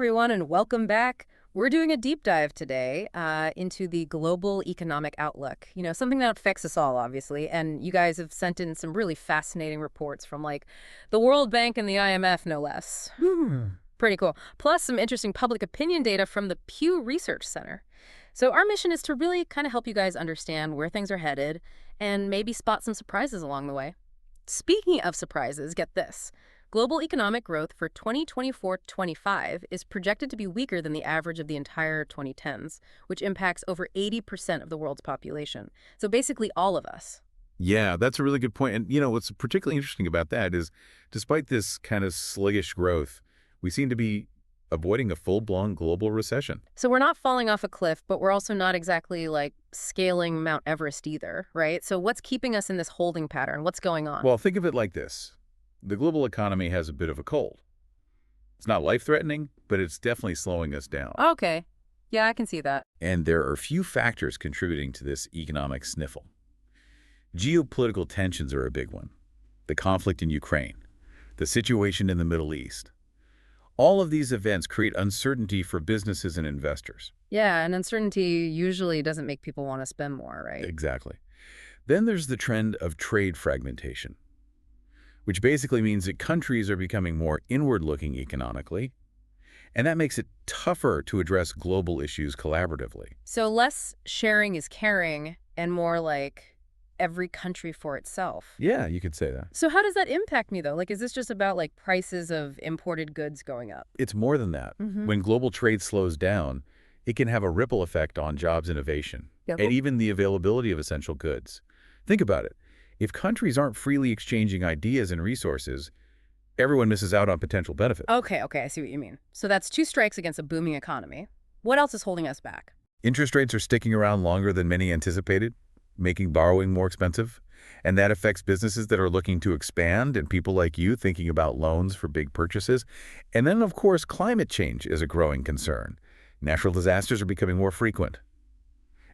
everyone, and welcome back. We're doing a deep dive today into the global economic outlook. Something that affects us all, obviously. And you guys have sent in some really fascinating reports from, like, the World Bank and the IMF, no less. Pretty cool. Plus some interesting public opinion data from the Pew Research Center. So our mission is to really kind of help you guys understand where things are headed and maybe spot some surprises along the way. Speaking of surprises, get this. Global economic growth for 2024-25 is projected to be weaker than the average of the entire 2010s, which impacts over 80% of the world's population. So basically all of us. Yeah, that's a really good point. And, what's particularly interesting about that is despite this kind of sluggish growth, we seem to be avoiding a full-blown global recession. So we're not falling off a cliff, but we're also not exactly like scaling Mount Everest either, right? So what's keeping us in this holding pattern? What's going on? Well, think of it like this. The global economy has a bit of a cold. It's not life-threatening, but it's definitely slowing us down. Okay. Yeah, I can see that. And there are a few factors contributing to this economic sniffle. Geopolitical tensions are a big one. The conflict in Ukraine, the situation in the Middle East. All of these events create uncertainty for businesses and investors. Yeah, and uncertainty usually doesn't make people want to spend more, right? Exactly. Then there's the trend of trade fragmentation, which basically means that countries are becoming more inward-looking economically, and that makes it tougher to address global issues collaboratively. So less sharing is caring and more like every country for itself. Yeah, you could say that. So how does that impact me, though? Like, is this just about, like, prices of imported goods going up? It's more than that. When global trade slows down, it can have a ripple effect on jobs innovation Yep. and even the availability of essential goods. Think about it. If countries aren't freely exchanging ideas and resources, everyone misses out on potential benefits. Okay, I see what you mean. So that's two strikes against a booming economy. What else is holding us back? Interest rates are sticking around longer than many anticipated, making borrowing more expensive, and that affects businesses that are looking to expand and people like you thinking about loans for big purchases. And then, of course, climate change is a growing concern. Natural disasters are becoming more frequent,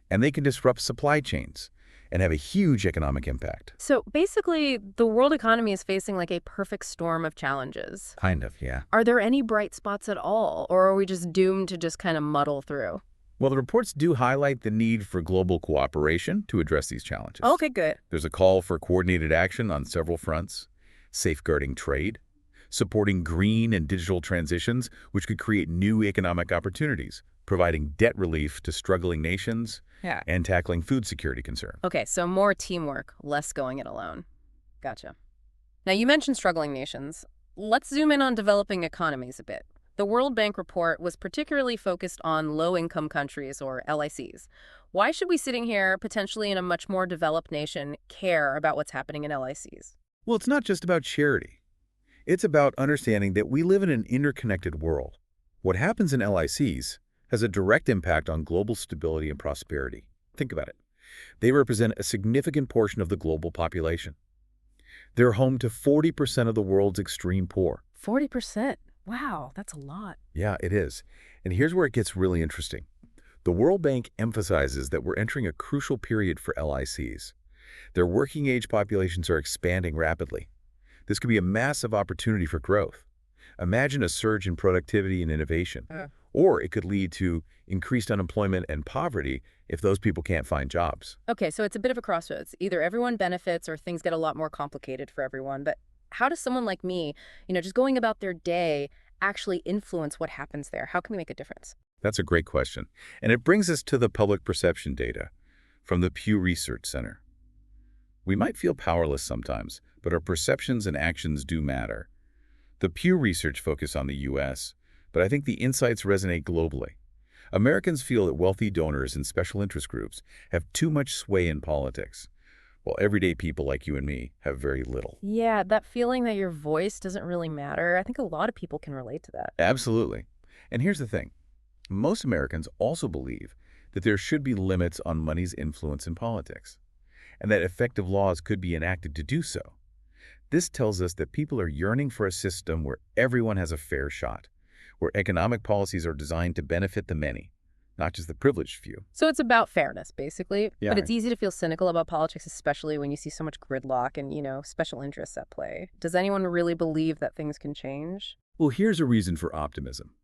and they can disrupt supply chains and have a huge economic impact. So basically, the world economy is facing like a perfect storm of challenges. Kind of, yeah. Are there any bright spots at all, or are we just doomed to just kind of muddle through? Well, the reports do highlight the need for global cooperation to address these challenges. Okay, good. There's a call for coordinated action on several fronts, safeguarding trade, supporting green and digital transitions, which could create new economic opportunities, providing debt relief to struggling nations, Yeah. and tackling food security concerns. Okay, so more teamwork, less going it alone. Gotcha. Now, you mentioned struggling nations. Let's zoom in on developing economies a bit. The World Bank report was particularly focused on low-income countries, or LICs. Why should we sitting here, potentially in a much more developed nation, care about what's happening in LICs? Well, it's not just about charity. It's about understanding that we live in an interconnected world. What happens in LICs has a direct impact on global stability and prosperity. Think about it. They represent a significant portion of the global population. They're home to 40% of the world's extreme poor. 40%. Wow, that's a lot. Yeah, it is. And here's where it gets really interesting. The World Bank emphasizes that we're entering a crucial period for LICs. Their working-age populations are expanding rapidly. This could be a massive opportunity for growth. Imagine a surge in productivity and innovation. Or it could lead to increased unemployment and poverty if those people can't find jobs. Okay, so it's a bit of a crossroads. Either everyone benefits or things get a lot more complicated for everyone. But how does someone like me, just going about their day, actually influence what happens there? How can we make a difference? That's a great question. And it brings us to the public perception data from the Pew Research Center. We might feel powerless sometimes, but our perceptions and actions do matter. The Pew research focused on the U.S., but I think the insights resonate globally. Americans feel that wealthy donors and special interest groups have too much sway in politics, while everyday people like you and me have very little. Yeah, that feeling that your voice doesn't really matter, I think a lot of people can relate to that. Absolutely. And here's the thing. Most Americans also believe that there should be limits on money's influence in politics, and that effective laws could be enacted to do so. This tells us that people are yearning for a system where everyone has a fair shot, where economic policies are designed to benefit the many, not just the privileged few. So it's about fairness, basically. Yeah. But it's easy to feel cynical about politics, especially when you see so much gridlock and, special interests at play. Does anyone really believe that things can change? Well, here's a reason for optimism.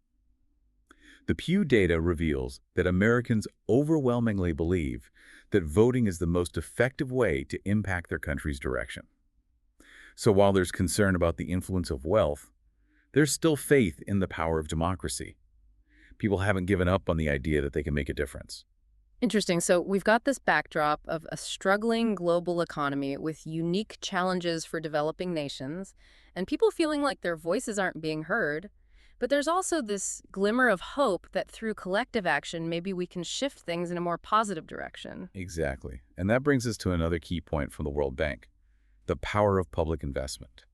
The Pew data reveals that Americans overwhelmingly believe that voting is the most effective way to impact their country's direction. So while there's concern about the influence of wealth, there's still faith in the power of democracy. People haven't given up on the idea that they can make a difference. Interesting. So we've got this backdrop of a struggling global economy with unique challenges for developing nations and people feeling like their voices aren't being heard. But there's also this glimmer of hope that through collective action, maybe we can shift things in a more positive direction. Exactly. And that brings us to another key point from the World Bank, the power of public investment.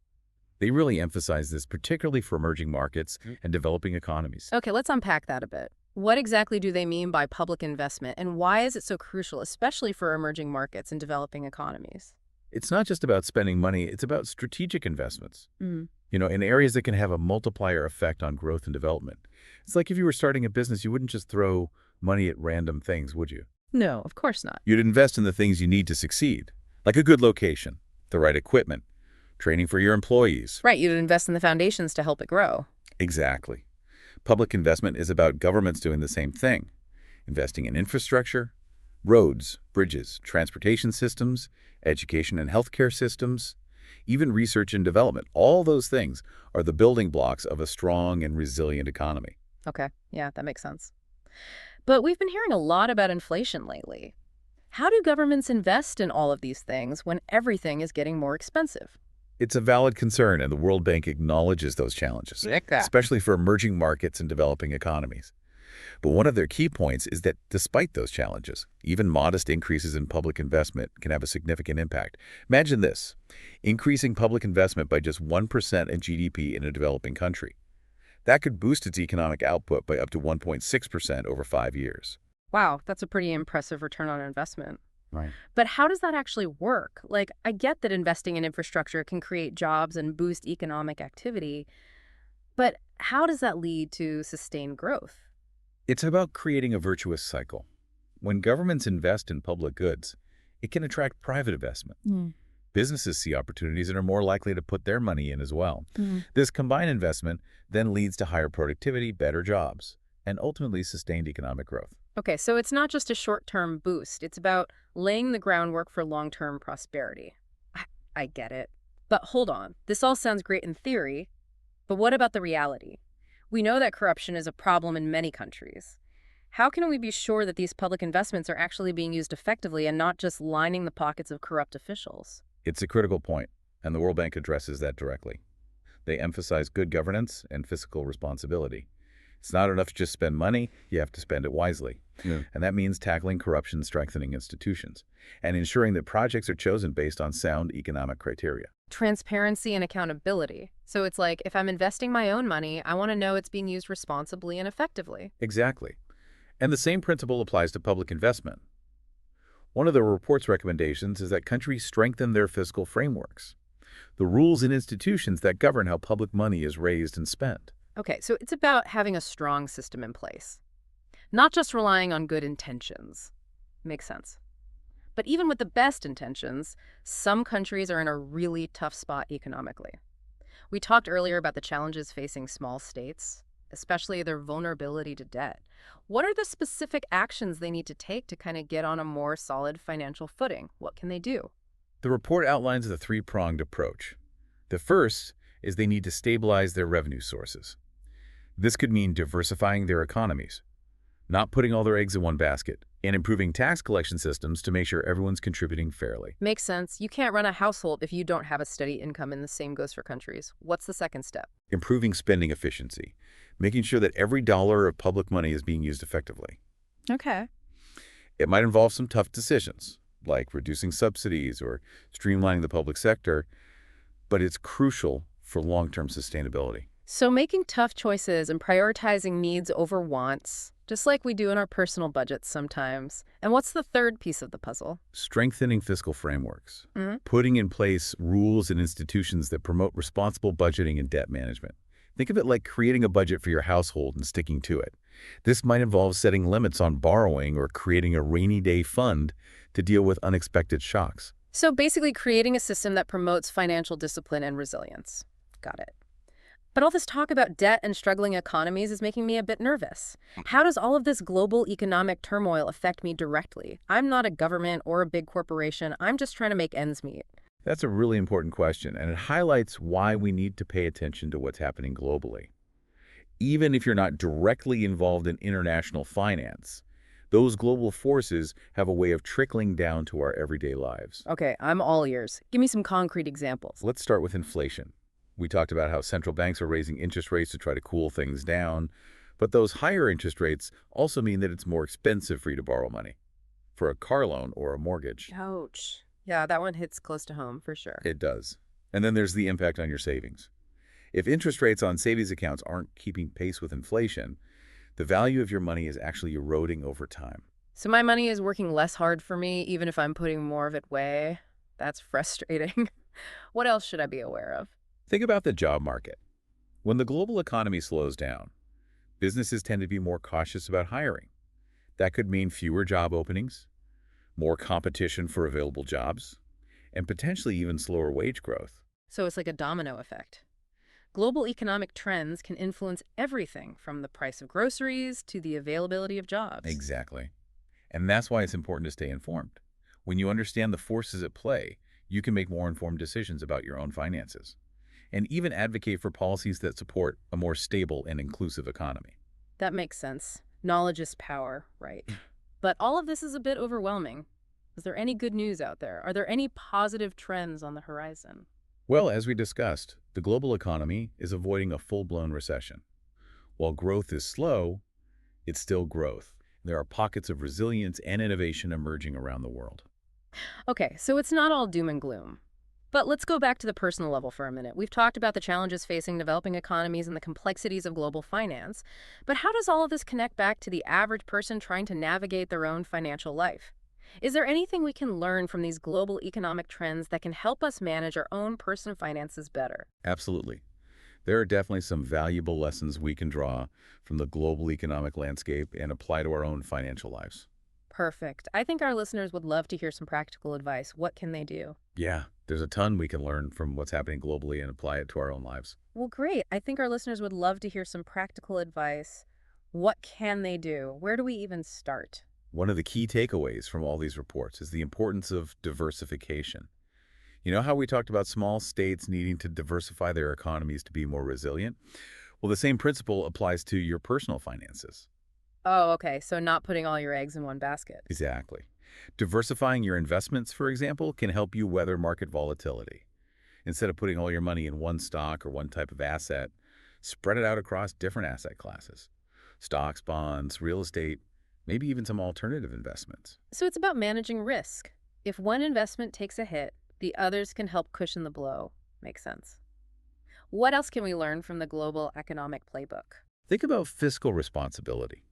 They really emphasize this, particularly for emerging markets and developing economies. Okay, let's unpack that a bit. What exactly do they mean by public investment, and why is it so crucial, especially for emerging markets and developing economies? It's not just about spending money, it's about strategic investments. Mm. In areas that can have a multiplier effect on growth and development. It's like if you were starting a business, you wouldn't just throw money at random things, would you? No, of course not. You'd invest in the things you need to succeed, like a good location, the right equipment, training for your employees. Right, you'd invest in the foundations to help it grow. Exactly. Public investment is about governments doing the same thing, investing in infrastructure, roads, bridges, transportation systems, education and healthcare systems, even research and development. All those things are the building blocks of a strong and resilient economy. Okay, yeah, that makes sense. But we've been hearing a lot about inflation lately. How do governments invest in all of these things when everything is getting more expensive? It's a valid concern, and the World Bank acknowledges those challenges, especially for emerging markets and developing economies. But one of their key points is that despite those challenges, even modest increases in public investment can have a significant impact. Imagine this, increasing public investment by just 1% in GDP in a developing country. That could boost its economic output by up to 1.6% over 5 years. Wow, that's a pretty impressive return on investment. Right. But how does that actually work? Like, I get that investing in infrastructure can create jobs and boost economic activity, but how does that lead to sustained growth? It's about creating a virtuous cycle. When governments invest in public goods, it can attract private investment. Businesses see opportunities and are more likely to put their money in as well. This combined investment then leads to higher productivity, better jobs, and ultimately sustained economic growth. Okay, so it's not just a short-term boost. It's about laying the groundwork for long-term prosperity. I get it. But hold on. This all sounds great in theory, but what about the reality? We know that corruption is a problem in many countries. How can we be sure that these public investments are actually being used effectively and not just lining the pockets of corrupt officials? It's a critical point, and the World Bank addresses that directly. They emphasize good governance and fiscal responsibility. It's not enough to just spend money, you have to spend it wisely. And that means tackling corruption, strengthening institutions, and ensuring that projects are chosen based on sound economic criteria. Transparency and accountability. So it's like, if I'm investing my own money, I want to know it's being used responsibly and effectively. Exactly. And the same principle applies to public investment. One of the report's recommendations is that countries strengthen their fiscal frameworks, the rules and institutions that govern how public money is raised and spent. Okay, so it's about having a strong system in place, not just relying on good intentions. Makes sense. But even with the best intentions, some countries are in a really tough spot economically. We talked earlier about the challenges facing small states, especially their vulnerability to debt. What are the specific actions they need to take to kind of get on a more solid financial footing? What can they do? The report outlines the three-pronged approach. The first is they need to stabilize their revenue sources. This could mean diversifying their economies, not putting all their eggs in one basket, and improving tax collection systems to make sure everyone's contributing fairly. Makes sense. You can't run a household if you don't have a steady income, and the same goes for countries. What's the second step? Improving spending efficiency, making sure that every dollar of public money is being used effectively. Okay. It might involve some tough decisions, like reducing subsidies or streamlining the public sector, but it's crucial for long-term sustainability. So making tough choices and prioritizing needs over wants, just like we do in our personal budgets sometimes. And what's the third piece of the puzzle? Strengthening fiscal frameworks, putting in place rules and institutions that promote responsible budgeting and debt management. Think of it like creating a budget for your household and sticking to it. This might involve setting limits on borrowing or creating a rainy day fund to deal with unexpected shocks. So basically creating a system that promotes financial discipline and resilience. Got it. But all this talk about debt and struggling economies is making me a bit nervous. How does all of this global economic turmoil affect me directly? I'm not a government or a big corporation. I'm just trying to make ends meet. That's a really important question, and it highlights why we need to pay attention to what's happening globally. Even if you're not directly involved in international finance, those global forces have a way of trickling down to our everyday lives. Okay, I'm all ears. Give me some concrete examples. Let's start with inflation. We talked about how central banks are raising interest rates to try to cool things down, but those higher interest rates also mean that it's more expensive for you to borrow money for a car loan or a mortgage. Ouch. Yeah, that one hits close to home for sure. It does. And then there's the impact on your savings. If interest rates on savings accounts aren't keeping pace with inflation, the value of your money is actually eroding over time. So my money is working less hard for me, even if I'm putting more of it away. That's frustrating. What else should I be aware of? Think about the job market. When the global economy slows down, businesses tend to be more cautious about hiring. That could mean fewer job openings, more competition for available jobs, and potentially even slower wage growth. So it's like a domino effect. Global economic trends can influence everything from the price of groceries to the availability of jobs. Exactly. And that's why it's important to stay informed. When you understand the forces at play, you can make more informed decisions about your own finances and even advocate for policies that support a more stable and inclusive economy. That makes sense. Knowledge is power, right? But all of this is a bit overwhelming. Is there any good news out there? Are there any positive trends on the horizon? Well, as we discussed, the global economy is avoiding a full-blown recession. While growth is slow, it's still growth. There are pockets of resilience and innovation emerging around the world. Okay, so it's not all doom and gloom. But let's go back to the personal level for a minute. We've talked about the challenges facing developing economies and the complexities of global finance. But how does all of this connect back to the average person trying to navigate their own financial life? Is there anything we can learn from these global economic trends that can help us manage our own personal finances better? Absolutely. There are definitely some valuable lessons we can draw from the global economic landscape and apply to our own financial lives. Perfect. I think our listeners would love to hear some practical advice. What can they do? Yeah, there's a ton we can learn from what's happening globally and apply it to our own lives. Well, great. I think our listeners would love to hear some practical advice. What can they do? Where do we even start? One of the key takeaways from all these reports is the importance of diversification. You know how we talked about small states needing to diversify their economies to be more resilient? Well, the same principle applies to your personal finances. Oh, okay. So not putting all your eggs in one basket. Exactly. Diversifying your investments, for example, can help you weather market volatility. Instead of putting all your money in one stock or one type of asset, spread it out across different asset classes. Stocks, bonds, real estate, maybe even some alternative investments. So it's about managing risk. If one investment takes a hit, the others can help cushion the blow. Makes sense. What else can we learn from the global economic playbook? Think about fiscal responsibility.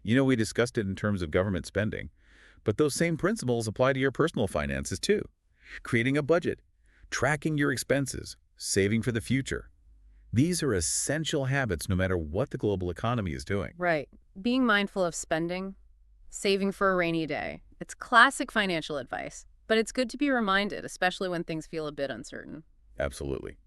You know, we discussed it in terms of government spending, but those same principles apply to your personal finances too. Creating a budget, tracking your expenses, saving for the future. These are essential habits no matter what the global economy is doing. Right. Being mindful of spending, saving for a rainy day. It's classic financial advice, but it's good to be reminded, especially when things feel a bit uncertain. Absolutely.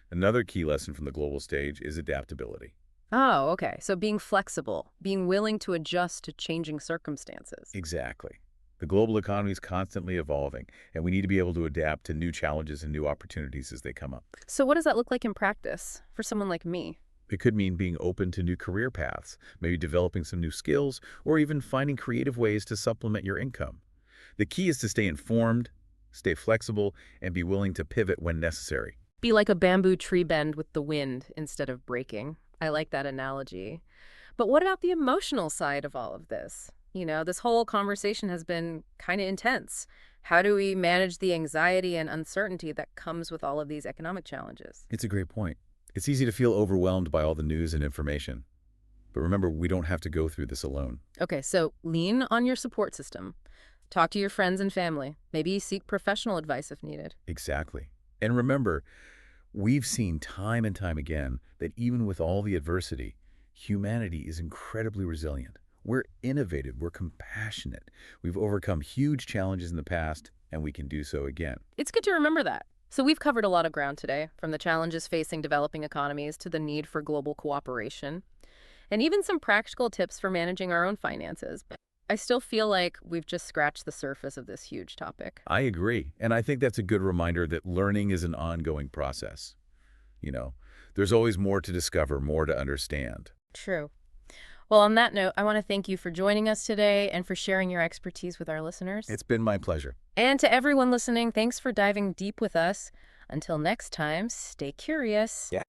Another key lesson from the global stage is adaptability. Oh, okay. So being flexible, being willing to adjust to changing circumstances. Exactly. The global economy is constantly evolving, and we need to be able to adapt to new challenges and new opportunities as they come up. So what does that look like in practice for someone like me? It could mean being open to new career paths, maybe developing some new skills, or even finding creative ways to supplement your income. The key is to stay informed, stay flexible, and be willing to pivot when necessary. Be like a bamboo tree bend with the wind instead of breaking. I like that analogy. But what about the emotional side of all of this? You know, this whole conversation has been kind of intense. How do we manage the anxiety and uncertainty that comes with all of these economic challenges? It's a great point. It's easy to feel overwhelmed by all the news and information. But remember, we don't have to go through this alone. Okay, so lean on your support system. Talk to your friends and family. Maybe seek professional advice if needed. Exactly. And remember, we've seen time and time again that even with all the adversity, humanity is incredibly resilient. We're innovative, we're compassionate. We've overcome huge challenges in the past, and we can do so again. It's good to remember that. So we've covered a lot of ground today, from the challenges facing developing economies to the need for global cooperation, and even some practical tips for managing our own finances. But I still feel like we've just scratched the surface of this huge topic. I agree, and I think that's a good reminder that learning is an ongoing process. You know, there's always more to discover, more to understand. True. Well, on that note, I want to thank you for joining us today and for sharing your expertise with our listeners. It's been my pleasure. And to everyone listening, thanks for diving deep with us. Until next time, stay curious. Yeah.